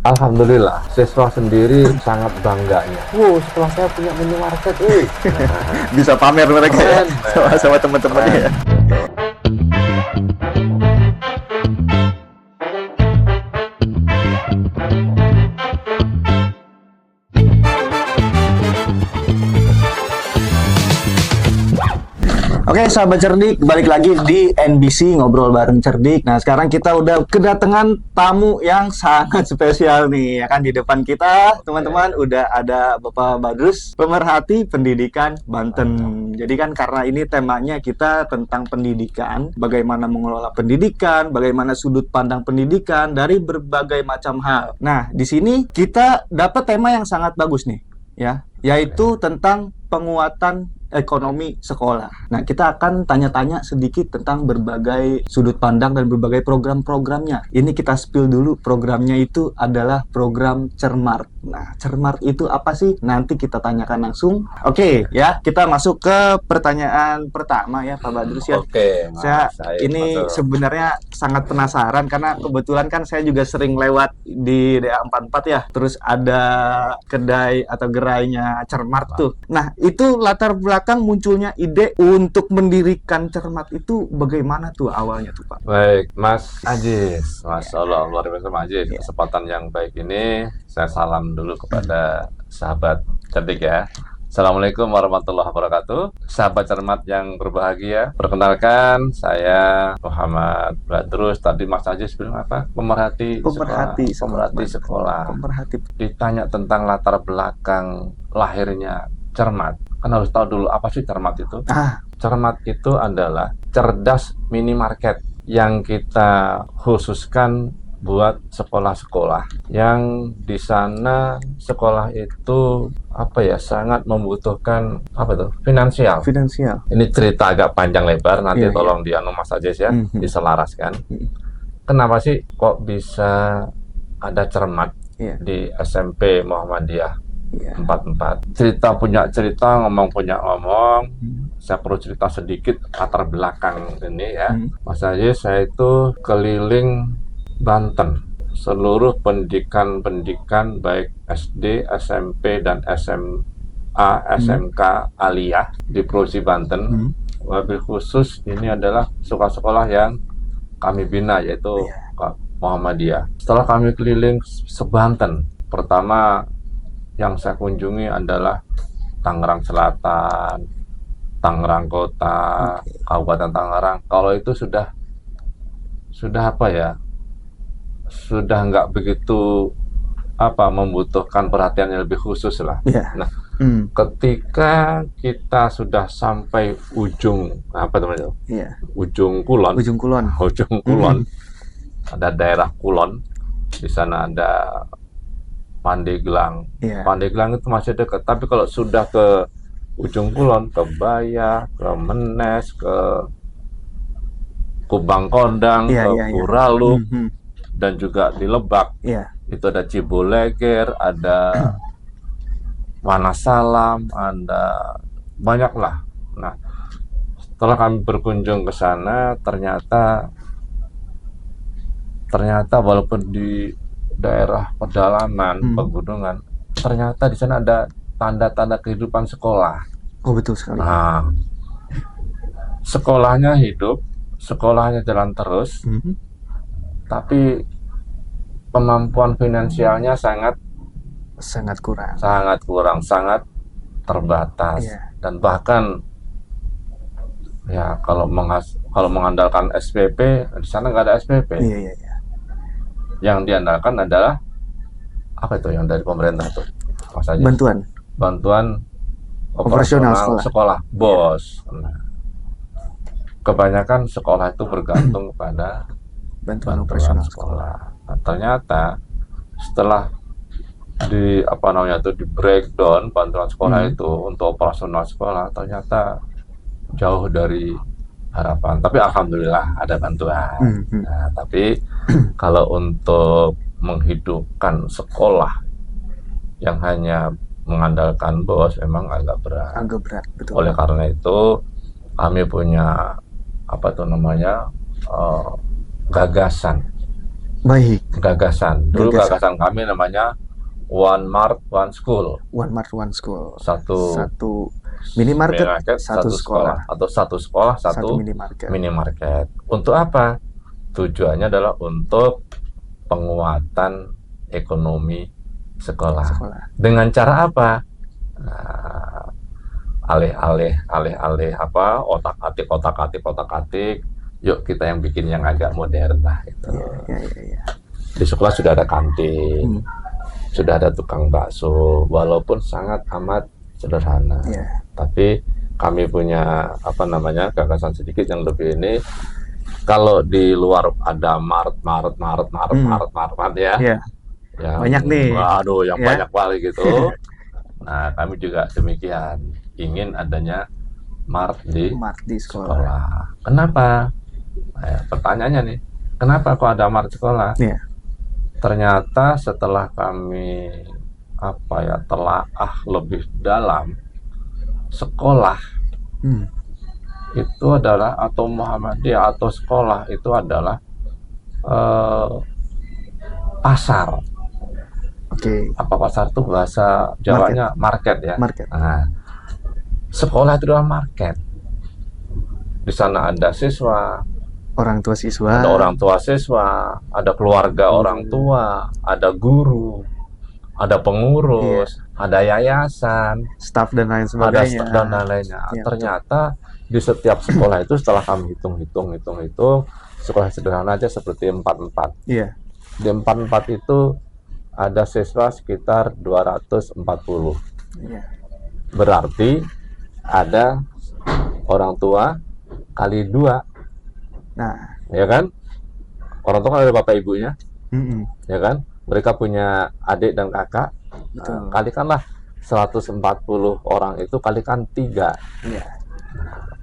Alhamdulillah, siswa sendiri sangat bangganya. Wow, setelah saya punya minimarket, Bisa pamer mereka ya keren, sama teman-temannya ya. Oke, sahabat cerdik, balik lagi di NBC Ngobrol Bareng Cerdik. Nah, sekarang kita udah kedatangan tamu yang sangat spesial nih, ya kan? Di depan kita, teman-teman, udah ada Bapak Badrus, pemerhati pendidikan Banten. Jadi kan karena ini temanya kita tentang pendidikan, bagaimana mengelola pendidikan, bagaimana sudut pandang pendidikan dari berbagai macam hal. Nah, di sini kita dapat tema yang sangat bagus nih, ya, yaitu tentang penguatan ekonomi sekolah. Nah, kita akan tanya-tanya sedikit tentang berbagai sudut pandang dan berbagai program-programnya. Ini kita spill dulu, programnya itu adalah program Cermart. Nah, Cermart itu apa sih? Nanti kita tanyakan langsung. Oke, ya, kita masuk ke pertanyaan pertama ya, Pak Badrus ya. Oke, Mas Saya Said, ini betul. sebenarnya sangat penasaran karena kebetulan kan saya juga sering lewat di DA44 ya. Terus ada kedai atau gerainya Cermart tuh. Nah, itu latar belakang munculnya ide untuk mendirikan Cermart itu bagaimana tuh awalnya tuh, Pak? Baik, Mas Ajis, Masya Allah, luar biasa Mas Ajis. Kesempatan yang baik ini, saya salam dulu kepada sahabat cerdik ya. Assalamualaikum warahmatullahi wabarakatuh. Sahabat cermat yang berbahagia, perkenalkan saya Muhammad Badrus. Tadi Mas Ajis bilang apa? Pemerhati sekolah. Pemerhati. Ditanya tentang latar belakang lahirnya Cermat, kan harus tahu dulu apa sih Cermat itu. Cermat itu adalah cerdas minimarket yang kita khususkan buat sekolah-sekolah yang di sana sekolah itu apa ya, sangat membutuhkan apa tuh, finansial. Ini cerita agak panjang lebar, nanti tolong dianu Mas Ajis ya, diselaraskan. Kenapa sih kok bisa ada Cermat di SMP Muhammadiyah 44? Punya cerita, ngomong punya ngomong. Saya perlu cerita sedikit latar belakang ini ya. Mas Ajis, saya itu keliling Banten, seluruh pendidikan baik SD, SMP, dan SMA, SMK Aliyah di Provinsi Banten. Wabil khusus ini adalah sekolah-sekolah yang kami bina, yaitu Muhammadiyah. Setelah kami keliling sebanten, pertama yang saya kunjungi adalah Tangerang Selatan, Tangerang Kota, Kabupaten Tangerang. Kalau itu sudah apa ya, sudah nggak begitu membutuhkan perhatian yang lebih khusus lah. Nah, ketika kita sudah sampai ujung ujung Kulon, ada daerah Kulon, di sana ada Pandeglang. Pandeglang itu masih dekat, tapi kalau sudah ke ujung Kulon, ke Bayah, ke Menes, ke Kubang Kondang, ke Kuralu, dan juga di Lebak. Itu ada Ciboleger, ada Wanasalam, ada banyak lah. Nah, setelah kami berkunjung ke sana, ternyata walaupun di daerah pedalaman, pegunungan, ternyata di sana ada tanda-tanda kehidupan sekolah. Oh, betul sekali. Nah, sekolahnya hidup, sekolahnya jalan terus, tapi kemampuan finansialnya sangat kurang, sangat terbatas. Dan bahkan ya kalau mengandalkan SPP, di sana nggak ada SPP. Yang diandalkan adalah apa itu yang dari pemerintah tuh, Mas Ajis? Bantuan operasional sekolah, BOS. Nah, kebanyakan sekolah itu bergantung kepada bantuan operasional sekolah. Nah, ternyata setelah di breakdown bantuan sekolah itu untuk operasional sekolah, ternyata jauh dari harapan. Tapi alhamdulillah ada bantuan. Nah, tapi kalau untuk menghidupkan sekolah yang hanya mengandalkan BOS memang agak berat. Betul. Oleh karena itu kami punya gagasan Baik. Gagasan. Dulu gagasan kami namanya One Mart One School. One Mart One School. Satu minimarket, satu sekolah. Atau satu sekolah, satu minimarket. Untuk apa? Tujuannya adalah untuk penguatan ekonomi sekolah. Dengan cara apa? Nah, alih-alih apa? Otak-atik. Yuk kita yang bikin yang agak modern lah itu. Iya. Di sekolah sudah ada kantin, sudah ada tukang bakso, walaupun sangat amat sederhana. Tapi kami punya gagasan sedikit yang lebih ini. Kalau di luar ada mart ya. Yang banyak nih. Waduh, yang banyak kali gitu. Nah, kami juga demikian. Ingin adanya mart di sekolah. Kenapa? Pertanyaannya nih, kenapa kok ada mart sekolah? Ternyata setelah kami telaah lebih dalam, sekolah itu adalah, atau Muhammadiyah atau sekolah itu adalah pasar. Apa pasar itu bahasa Jawanya? Market ya. Nah, sekolah itu adalah market. Di sana ada siswa, orang tua siswa, ada keluarga orang tua, ada guru, ada pengurus, ada yayasan, staf dan lain sebagainya. Ternyata di setiap sekolah itu setelah kami hitung, sekolah sederhana aja seperti 44. Di 44 itu ada siswa sekitar 240. Berarti ada orang tua kali 2. Nah, ya kan? Orang tua kan ada bapak ibunya, ya kan? Mereka punya adik dan kakak. Nah, kalikanlah 140 orang itu kalikan 3.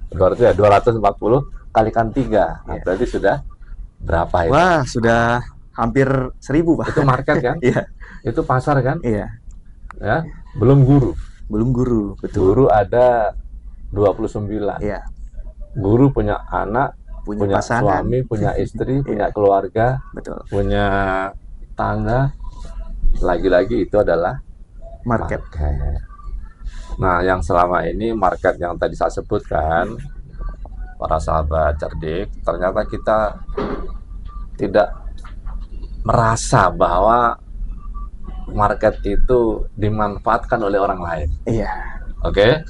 Berarti ya 240 kalikan 3. Nah, berarti sudah berapa itu? Wah, sudah hampir 1000, Pak. Itu market kan? Itu pasar kan? Ya, belum guru. Betul. Guru ada 29. Guru punya anak, punya pasangan, suami, punya istri, punya keluarga, punya tangga. Lagi-lagi itu adalah market. Nah, yang selama ini market yang tadi saya sebutkan, para sahabat cerdik, ternyata kita tidak merasa bahwa market itu dimanfaatkan oleh orang lain. Oke.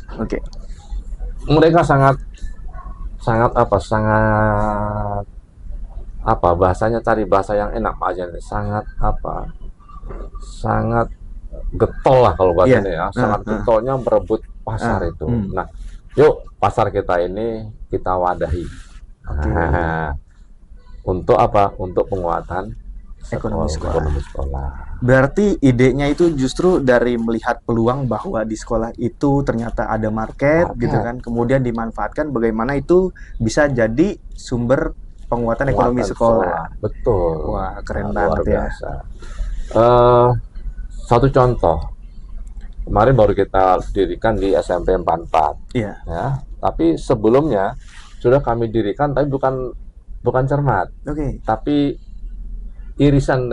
Mereka sangat bahasanya, cari bahasa yang enak aja nih. Sangat getol lah kalau bahasanya ya. Sangat getolnya berebut pasar itu. Nah, yuk pasar kita ini kita wadahi. Untuk apa? Untuk penguatan ekonomi sekolah. Berarti idenya itu justru dari melihat peluang bahwa di sekolah itu ternyata ada market gitu kan, kemudian dimanfaatkan bagaimana itu bisa jadi sumber penguatan ekonomi sekolah. Betul. Wah, keren banget ya. Satu contoh, kemarin baru kita dirikan di SMP 44. Ya, tapi sebelumnya sudah kami dirikan, tapi bukan Cermat. Tapi irisan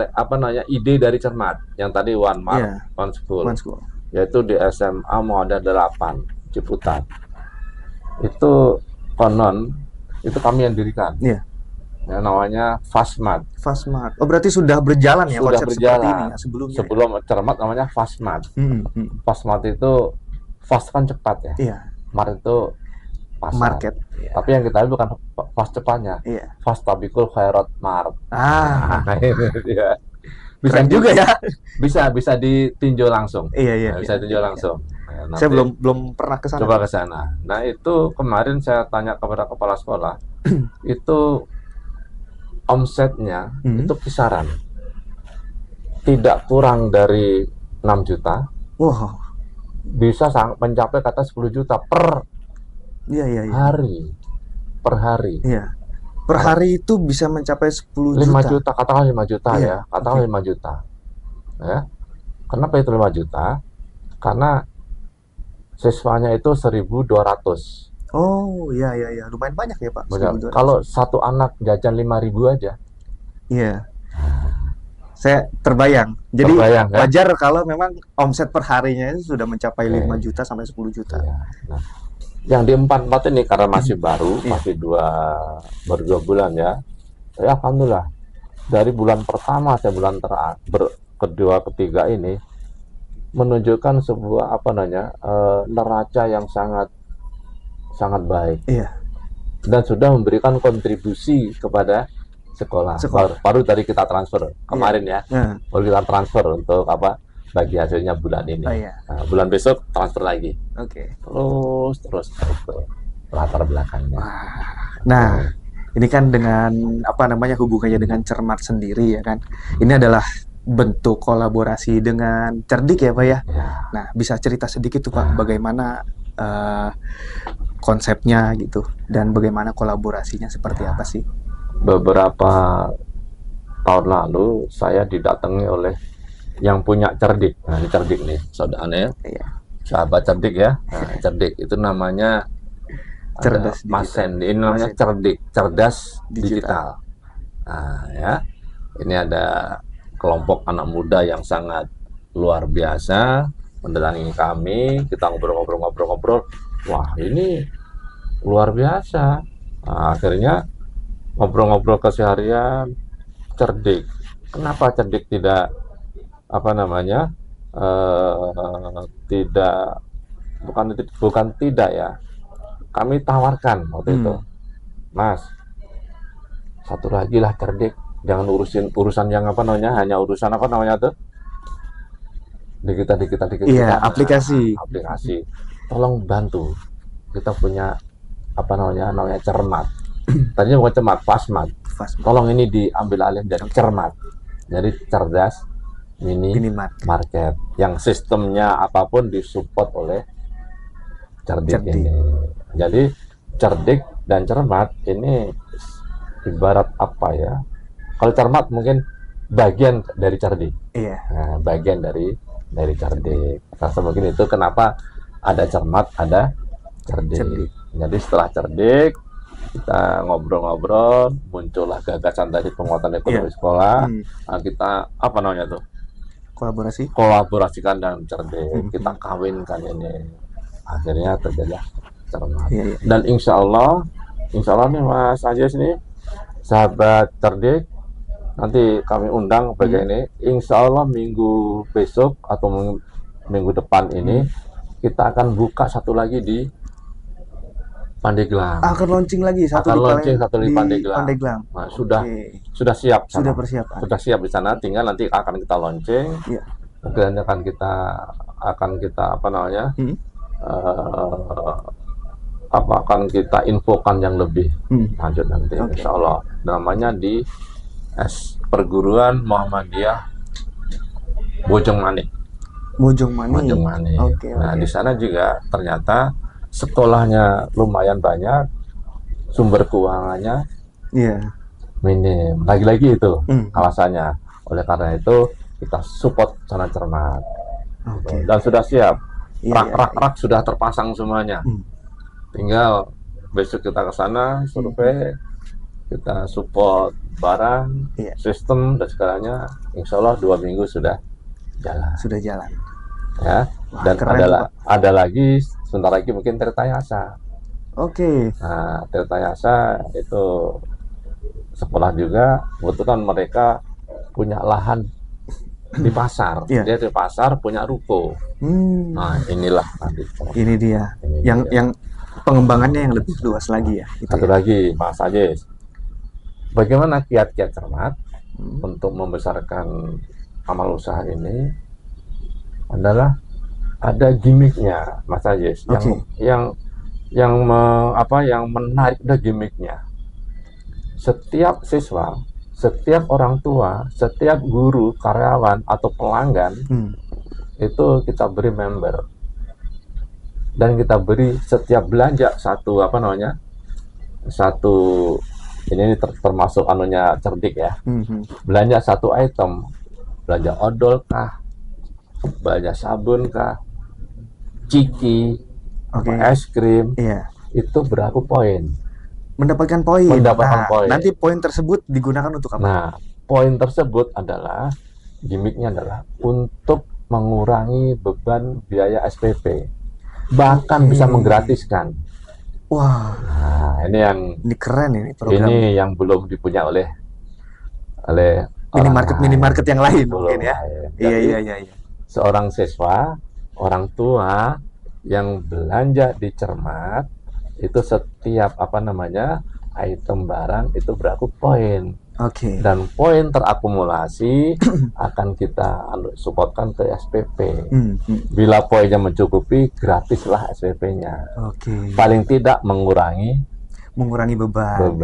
ide dari Cermat yang tadi One Mart One School, yaitu di SMA Muhammadiyah 8 Ciputat. Itu konon itu kami yang dirikan. Namanya Fastmart. Oh, berarti sudah berjalan ya konsep seperti ini ya sebelumnya. Sebelum Cermat namanya Fastmart. Fastmart itu fast kan cepat ya. Mart itu pasar. Market. Tapi yang kita bukan fast cepatnya. Fast tabikul khairat mart. Bisa juga ya. Bisa ditinjau langsung. Bisa ditinjau langsung. Nah, saya belum pernah ke sana. Coba ke sana. Nah, itu kemarin saya tanya kepada kepala sekolah. Itu omsetnya itu kisaran tidak kurang dari 6 juta. Bisa mencapai kata 10 juta per hari. Per hari. Per hari itu bisa mencapai 10 5 juta, katakanlah 5 juta ya. Katakanlah 5 juta. Ya. Kenapa itu 5 juta? Karena siswanya itu 1.200. Oh, iya. Lumayan banyak ya, Pak. Kalau satu anak jajan 5.000 aja. Saya terbayang. Jadi Terbayang, kan? wajar kalau memang omset per harinya itu sudah mencapai 5 juta sampai 10 juta. Ya. Nah, yang di 44 ini karena masih baru, masih baru 2 bulan ya. Ya alhamdulillah. Dari bulan pertama saya bulan kedua, ketiga ini menunjukkan sebuah neraca yang sangat sangat baik. Iya. Dan sudah memberikan kontribusi kepada sekolah. Baru tadi kita transfer kemarin ya. Baru kita transfer untuk bagi hasilnya bulan ini. Nah, bulan besok transfer lagi. Terus itu latar belakangnya. Nah, ini kan dengan hubungannya dengan Cermat sendiri ya kan. Ini adalah bentuk kolaborasi dengan Cerdik ya Pak ya. Nah, bisa cerita sedikit tuh Pak bagaimana konsepnya gitu dan bagaimana kolaborasinya seperti apa sih? Beberapa tahun lalu saya didatangi oleh yang punya Cerdik. Nah, ini Cerdik nih, saudaranya. Sahabat Cerdik ya. Nah, Cerdik itu namanya Cerdas Mas Sandy. Ini namanya Cerdik, Cerdas Digital. Nah, ya. Ini ada kelompok anak muda yang sangat luar biasa mendatangi kami, kita ngobrol. Wah, ini luar biasa. Nah, akhirnya ngobrol-ngobrol keseharian. Cerdik. Kenapa Cerdik tidak bukan tidak ya. Kami tawarkan waktu itu, Mas, satu lagi lah Cerdik, jangan urusan yang hanya urusan dikit. Iya, aplikasi. Tolong bantu. Kita punya namanya Cermat. Tadinya bukan Cermat, Pasmat. Tolong ini diambil alih dari Cermat. Jadi cerdas mini market yang sistemnya apapun disupport oleh Cerdik ini. Jadi Cerdik dan Cermat ini ibarat apa ya? Kalau Cermat mungkin bagian dari Cerdik. Nah, bagian dari Cerdik. Rasa mungkin itu kenapa ada Cermat, ada Cerdik. Jadi setelah Cerdik kita ngobrol-ngobrol, muncullah gagasan dari penguatan ekonomi sekolah. Nah, kita kolaborasikan dengan Cerdik. Kita kawinkan ini. Akhirnya terjadi Cermat. Dan insya Allah nih Mas Ajis nih, sahabat Cerdik, nanti kami undang bagian ini. Insya Allah minggu besok atau minggu depan ini kita akan buka satu lagi di Pandeglang. Akan launching lagi satu di Pandeglang. Nah, sudah siap. Sudah persiapan. Sudah siap di sana. Tinggal nanti akan kita launching. Mungkin akan kita akan kita infokan yang lebih lanjut nanti. Insya Allah. Namanya di Perguruan Muhammadiyah Bojongmanik. Nah, di sana juga ternyata sekolahnya lumayan banyak, sumber keuangannya minim. Lagi-lagi itu alasannya. Oleh karena itu kita support sana Cermat. Dan sudah siap. Rak sudah terpasang semuanya. Tinggal besok kita ke sana survei, kita support barang, sistem dan segalanya. Insya Allah 2 minggu sudah jalan. Ya. Dan ada lagi sebentar lagi mungkin Tirta Yasa. Nah, Tirta Yasa itu sekolah juga. Kebetulan mereka punya lahan di pasar. Dia di pasar punya ruko. Nah, inilah nanti. Ini dia. Yang pengembangannya yang lebih luas lagi ya. Satu lagi Mas Ajis. Bagaimana kiat-kiat Cermat untuk membesarkan amal usaha ini? Adalah ada gimmicknya Mas Ajis, yang menarik ada gimmicknya. Setiap siswa, setiap orang tua, setiap guru, karyawan atau pelanggan itu kita beri member, dan kita beri setiap belanja ini termasuk Cerdik ya. Belanja satu item, belanja odol kah, belanja sabun kah, ciki, es krim, itu berapa poin? Mendapatkan poin. Poin. Nanti poin tersebut digunakan untuk apa? Nah, poin tersebut adalah gimmicknya adalah untuk mengurangi beban biaya SPP, bahkan bisa menggratiskan. Wah, Nah, ini keren ini program. Ini yang belum dipunya oleh Minimarket yang lain mungkin ya. Jadi, Iya. seorang siswa, orang tua yang belanja di Cermat itu setiap item barang itu berlaku poin. Oke. Dan poin terakumulasi akan kita supportkan ke SPP. Bila poinnya mencukupi, gratislah SPP-nya. Oke. Paling tidak mengurangi beban.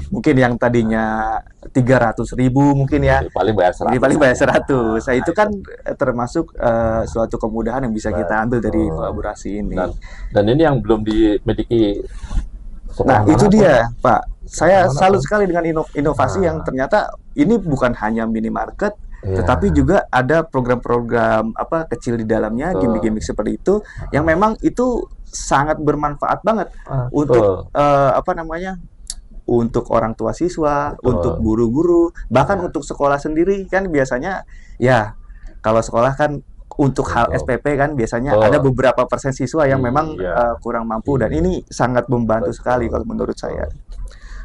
Mungkin yang tadinya 300.000 mungkin ya. Paling bayar 100. Nah, itu kan termasuk suatu kemudahan yang bisa kita ambil dari kolaborasi ini. Dan ini yang belum dimiliki. Nah, itu dia, Pak. Saya salut sekali dengan inovasi yang ternyata ini bukan hanya minimarket, tetapi juga ada program-program kecil di dalamnya, gimmick-gimmick seperti itu yang memang itu sangat bermanfaat banget untuk untuk orang tua siswa, untuk guru-guru, bahkan untuk sekolah sendiri kan biasanya ya kalau sekolah kan untuk hal SPP kan biasanya ada beberapa persen siswa yang memang kurang mampu dan ini sangat membantu sekali kalau menurut saya.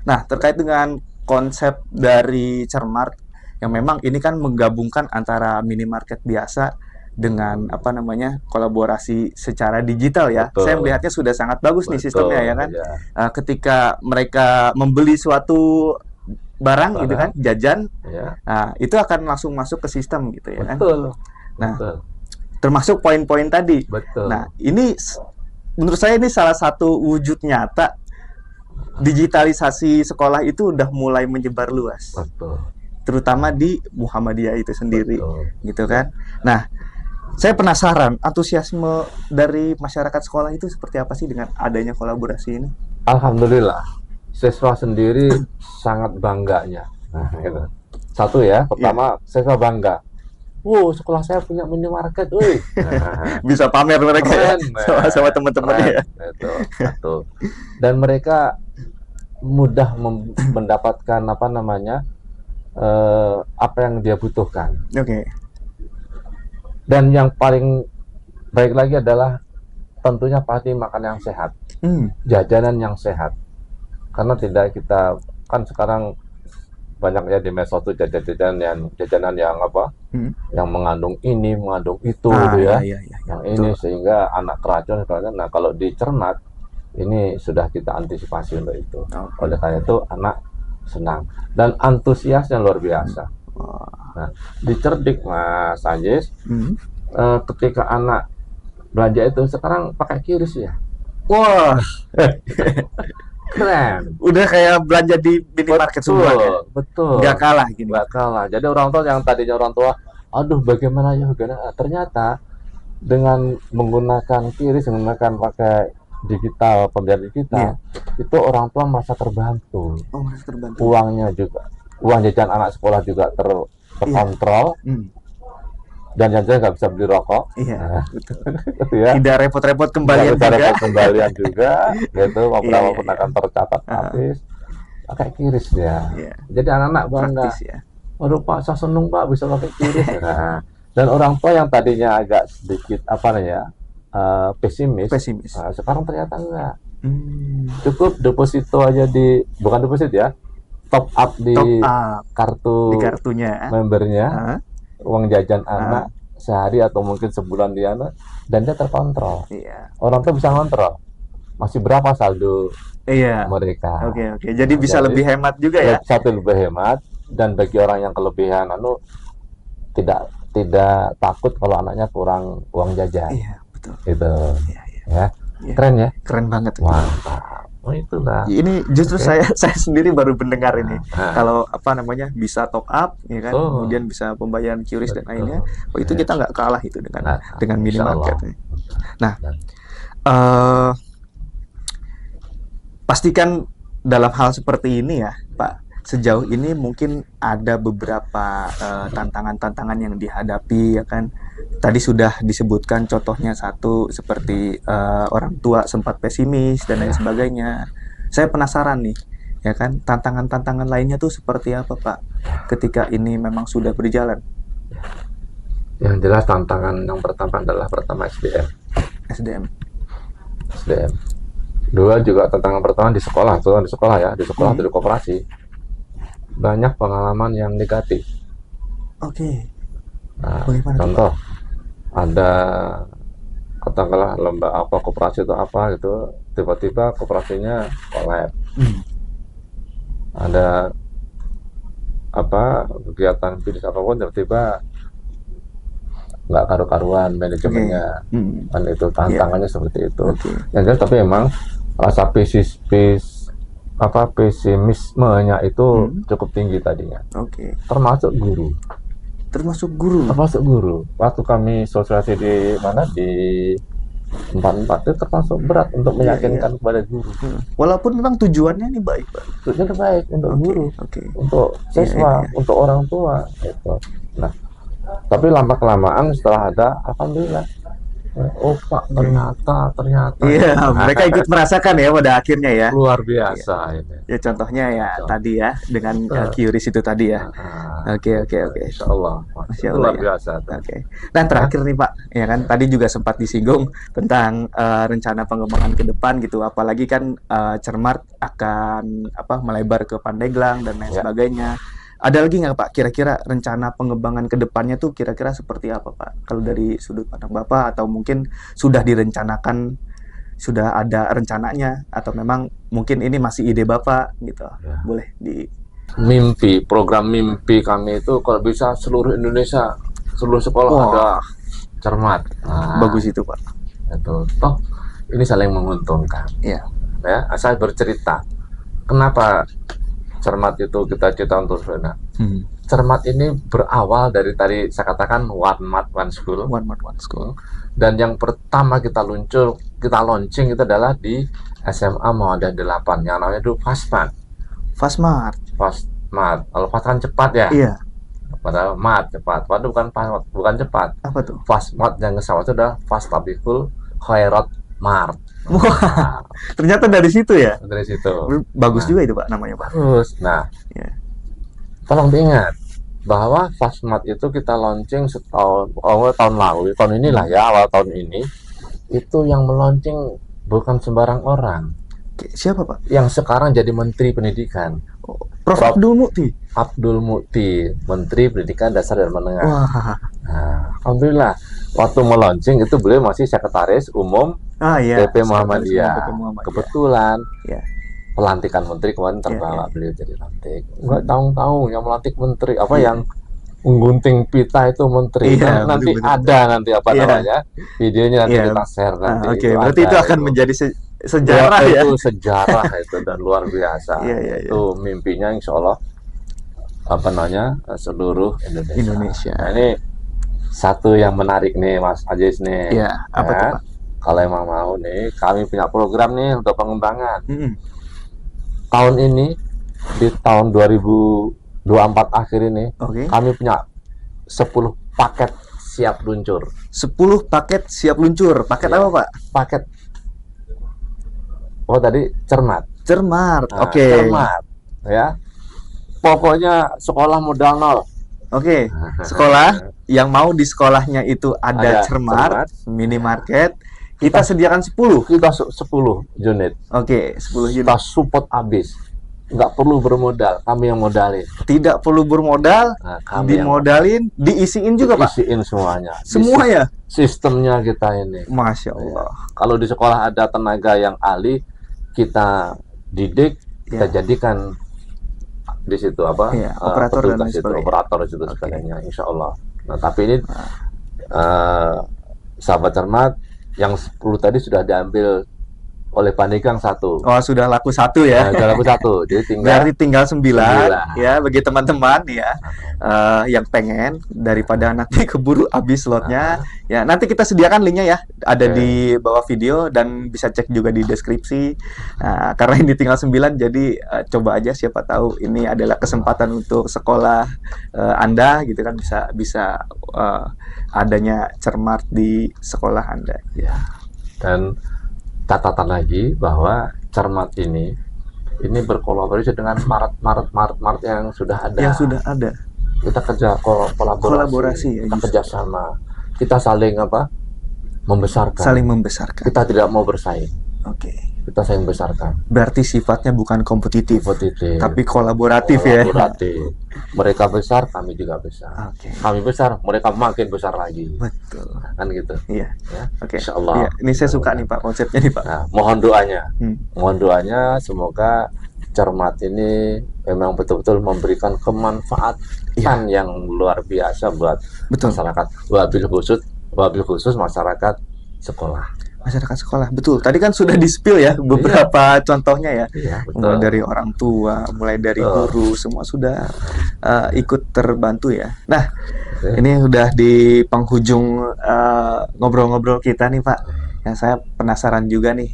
Nah, terkait dengan konsep dari Cermat yang memang ini kan menggabungkan antara minimarket biasa dengan kolaborasi secara digital ya. Saya melihatnya sudah sangat bagus nih sistemnya ya kan. Ketika mereka membeli suatu barang gitu kan, jajan, nah, itu akan langsung masuk ke sistem gitu ya kan. Nah, termasuk poin-poin tadi. Nah, ini menurut saya ini salah satu wujud nyata digitalisasi sekolah itu udah mulai menyebar luas. Terutama di Muhammadiyah itu sendiri. Gitu kan. Nah, saya penasaran antusiasme dari masyarakat sekolah itu seperti apa sih dengan adanya kolaborasi ini? Alhamdulillah, siswa sendiri sangat bangganya. Nah, gitu. Satu ya, pertama siswa bangga. Wow, sekolah saya punya minimarket, bisa pamer mereka ya, sama teman-temannya ya. Itu satu. Dan mereka mudah mendapatkan apa yang dia butuhkan. Dan yang paling baik lagi adalah tentunya pasti makan yang sehat, jajanan yang sehat. Karena tidak kita kan sekarang banyak ya di medsos itu jajanan yang yang mengandung ini, mengandung itu, yang ini sehingga anak keracun. Nah, kalau di Cermat ini sudah kita antisipasi untuk itu. Oleh karena itu anak senang dan antusiasnya luar biasa. Nah, di Cerdik Mas Anjis, ketika anak belanja itu sekarang pakai QRIS ya. Wah. Keren. Udah kayak belanja di minimarket semua ya. Betul. Nggak kalah gini. Nggak kalah. Jadi orang tua yang tadinya orang tua, aduh bagaimana ya, ternyata dengan menggunakan QRIS, menggunakan pakai digital, pembayaran digital, itu orang tua merasa terbantu. Merasa terbantu. Uangnya juga, uang jajan anak sekolah juga terkontrol. Dan yang nggak bisa beli rokok, betul. Ya. Tidak repot-repot kembalian juga, gitu. Beberapa pun akan tercatat habis. Pakai QRIS ya. Jadi anak-anak bangga. Waduh Pak, saya seneng Pak bisa pakai QRIS. Dan orang tua yang tadinya agak sedikit pesimis. Sekarang ternyata enggak. Cukup deposito aja bukan deposit ya, top up di kartunya membernya. Uang jajan anak sehari atau mungkin sebulan di anak, dan dia terkontrol. Orang tuh bisa ngontrol masih berapa saldo mereka. Oke. Jadi bisa lebih hemat juga ya. Satu lebih hemat, dan bagi orang yang kelebihan tidak takut kalau anaknya kurang uang jajan. Betul. Gitu. Ya. Keren ya? Keren banget. Mantap. Oh itulah. Ini justru saya sendiri baru mendengar ini. Kalau bisa top up, ya kan, kemudian bisa pembayaran QRIS dan lainnya. Itu kita nggak kalah itu dengan minimarket. Nah, pastikan dalam hal seperti ini ya, Pak. Sejauh ini mungkin ada beberapa tantangan-tantangan yang dihadapi, ya kan. Tadi sudah disebutkan contohnya satu seperti orang tua sempat pesimis dan lain sebagainya. Saya penasaran nih, ya kan, tantangan-tantangan lainnya tuh seperti apa Pak ketika ini memang sudah berjalan? Yang jelas tantangan yang pertama adalah SDM. SDM. Dua juga tantangan pertama di sekolah ya, di sekolah atau di koperasi banyak pengalaman yang negatif. Oke. Nah, Bagaimana tuh, contoh ada katakanlah lomba apa koperasi atau apa gitu, tiba-tiba koperasinya collab. Ada apa kegiatan bisnis apapun tiba-tiba nggak karu-karuan manajemennya. Kan itu tantangannya seperti itu. Yang jelas tapi emang rasa pesimismenya itu cukup tinggi tadinya. Termasuk guru. Waktu kami sosialisasi di mana di 44 itu termasuk berat untuk meyakinkan kepada guru. Walaupun memang tujuannya ini baik, Pak. Tujuannya baik untuk guru, untuk siswa, untuk orang tua gitu. Nah, tapi lama kelamaan setelah ada, alhamdulillah. Oh Pak, ternyata. Iya, mereka ikut merasakan ya pada akhirnya ya. Luar biasa ini. Ya contohnya ya tadi ya dengan QRIS itu tadi ya. Oke. Insya Allah. Luar biasa. Nah terakhir nih Pak, ya kan tadi juga sempat disinggung tentang rencana pengembangan ke depan gitu. Apalagi kan Cermat akan melebar ke Pandeglang dan lain sebagainya. Ada lagi nggak Pak, kira-kira rencana pengembangan ke depannya tuh kira-kira seperti apa Pak? Kalau dari sudut pandang Bapak, atau mungkin sudah direncanakan, sudah ada rencananya, atau memang mungkin ini masih ide Bapak gitu? Ya. Boleh di... Program mimpi kami itu kalau bisa seluruh Indonesia, seluruh sekolah ada Cermat. Nah, bagus itu Pak. Itu toh ini saling menguntungkan. Iya. Ya, saya bercerita. Kenapa Cermat itu kita cita untuk sebenarnya. Cermat ini berawal dari tadi saya katakan One Mat One School. Dan yang pertama kita launching itu adalah di SMA Muhammadiyah 8 yang namanya dulu Fastmat. Kalau Fast kan cepat ya. Iya. Padahal Mat cepat. Waduh bukan cepat. Apa tuh? Fastmat yang kesawat itu adalah Fastabikul Khairat Mart. Wah, ternyata dari situ ya? Dari situ. Bagus juga itu Pak namanya Pak. Bagus. Nah, tolong diingat bahwa Fastmat itu kita launching awal tahun lalu, tahun inilah ya, awal tahun ini itu yang meluncing bukan sembarang orang. Siapa Pak? Yang sekarang jadi Menteri Pendidikan. Prof. Abdul Mukti, Menteri Pendidikan Dasar dan Menengah. Wah. Nah, alhamdulillah waktu meluncing itu beliau masih Sekretaris Umum PP Muhammadiyah. Kebetulan pelantikan menteri kemarin terbawa beliau jadi lantik. Nggak tahu yang melantik menteri yang menggunting pita itu menteri. Nanti ada namanya videonya nanti kita share nanti. Berarti itu akan menjadi sejarah ya. Itu sejarah itu dan luar biasa. Itu mimpinya insya Allah seluruh Indonesia. Nah, ini satu yang menarik nih Mas Ajis nih. Iya, apa tuh Pak? Kalau emang mau nih, kami punya program nih untuk pengembangan. Tahun ini, di tahun 2024 akhir ini, kami punya 10 paket siap luncur. 10 paket siap luncur. Paket apa Pak? Paket. Tadi Cermat. Cermat. Ya. Pokoknya sekolah modal nol. Sekolah yang mau di sekolahnya itu ada Cermat, minimarket. Kita sediakan 10. Kita 10 unit. 10 unit. Kita support habis. Nggak perlu bermodal, kami yang modalin. Tidak perlu bermodal, dimodalin, diisiin juga Pak? Diisiin semuanya. Semua ya? Sistemnya kita ini. Masya Allah. Kalau di sekolah ada tenaga yang ahli, kita didik, kita jadikan di situ operator dan sebagainya, insya Allah. Nah tapi ini sahabat Cermat yang 10 tadi sudah diambil oleh Pandeglang 1. Sudah laku 1 ya. Sudah laku 1. Jadi tinggal 9 ya bagi teman-teman ya yang pengen daripada nanti keburu habis slotnya. Ya, nanti kita sediakan linknya ya. Ada di bawah video dan bisa cek juga di deskripsi. Karena ini tinggal 9 jadi coba aja, siapa tahu ini adalah kesempatan untuk sekolah Anda gitu kan, bisa adanya Cermat di sekolah Anda. Ya. Dan catatan lagi bahwa Cermat ini berkolaborasi dengan Mart yang sudah ada. Yang sudah ada. Kita kerja Kolaborasi ya, kita justru. kerjasama, kita saling membesarkan. Saling membesarkan. Kita tidak mau bersaing. Oke. Kita saling membesarkan. Berarti sifatnya bukan kompetitif, tapi kolaboratif ya. Mereka besar, kami juga besar. Oke. Kami besar, mereka makin besar lagi. Betul. Kan gitu. Iya. Ya. Oke. Insya Allah. Iya, ini saya suka nih Pak konsepnya nih Pak. Nah, mohon doanya semoga Cermat ini memang betul-betul memberikan kemanfaatan yang luar biasa buat masyarakat, wabil khusus masyarakat sekolah. Masyarakat sekolah, betul. Tadi kan sudah di-spill ya beberapa contohnya ya. Iya, betul. Mulai dari orang tua, mulai dari guru, semua sudah ikut terbantu ya. Nah, ini udah di penghujung ngobrol-ngobrol kita nih Pak. Yang saya penasaran juga nih,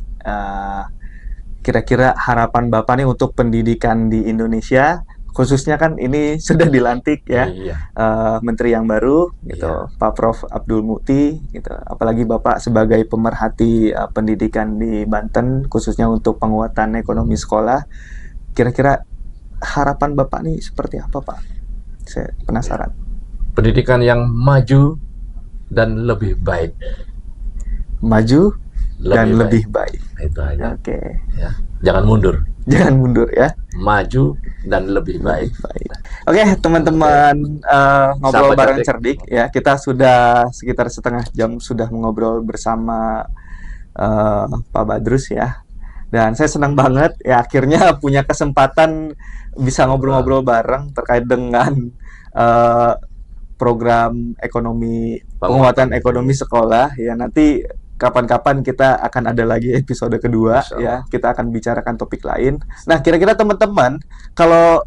kira-kira harapan Bapak nih untuk pendidikan di Indonesia, khususnya kan ini sudah dilantik ya, menteri yang baru gitu, Pak Prof Abdul Mukti gitu. Apalagi Bapak sebagai pemerhati pendidikan di Banten, khususnya untuk penguatan ekonomi sekolah. Kira-kira harapan Bapak nih seperti apa Pak? Saya penasaran. Pendidikan yang maju dan lebih baik. Maju dan lebih baik. Itu aja. Oke. Ya. Jangan mundur. Jangan mundur ya. Maju dan lebih baik. Oke, teman-teman, ngobrol bareng cerdik ya. Kita sudah sekitar setengah jam sudah mengobrol bersama Pak Badrus ya. Dan saya senang banget ya akhirnya punya kesempatan bisa ngobrol-ngobrol bareng terkait dengan program ekonomi, penguatan ekonomi sekolah ya. Nanti kapan-kapan kita akan ada lagi episode kedua ya, kita akan bicarakan topik lain. Nah, kira-kira teman-teman kalau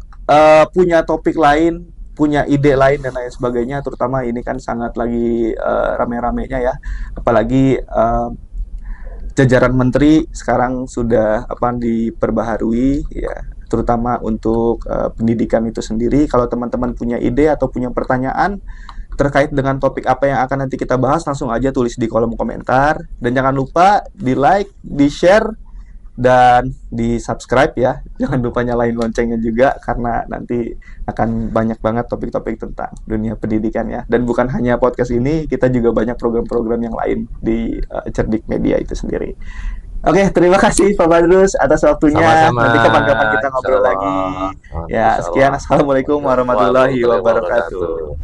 punya topik lain, punya ide lain dan lain sebagainya, terutama ini kan sangat lagi rame-ramenya ya, apalagi jajaran menteri sekarang sudah diperbaharui ya, terutama untuk pendidikan itu sendiri. Kalau teman-teman punya ide atau punya pertanyaan terkait dengan topik apa yang akan nanti kita bahas, langsung aja tulis di kolom komentar. Dan jangan lupa di-like, di-share, dan di-subscribe ya. Jangan lupa nyalain loncengnya juga, karena nanti akan banyak banget topik-topik tentang dunia pendidikan ya. Dan bukan hanya podcast ini, kita juga banyak program-program yang lain di Cerdik Media itu sendiri. Oke, terima kasih Pak Badrus atas waktunya. Sama-sama. Nanti kapan-kapan kita ngobrol lagi. Ya, sekian. Assalamualaikum warahmatullahi wabarakatuh.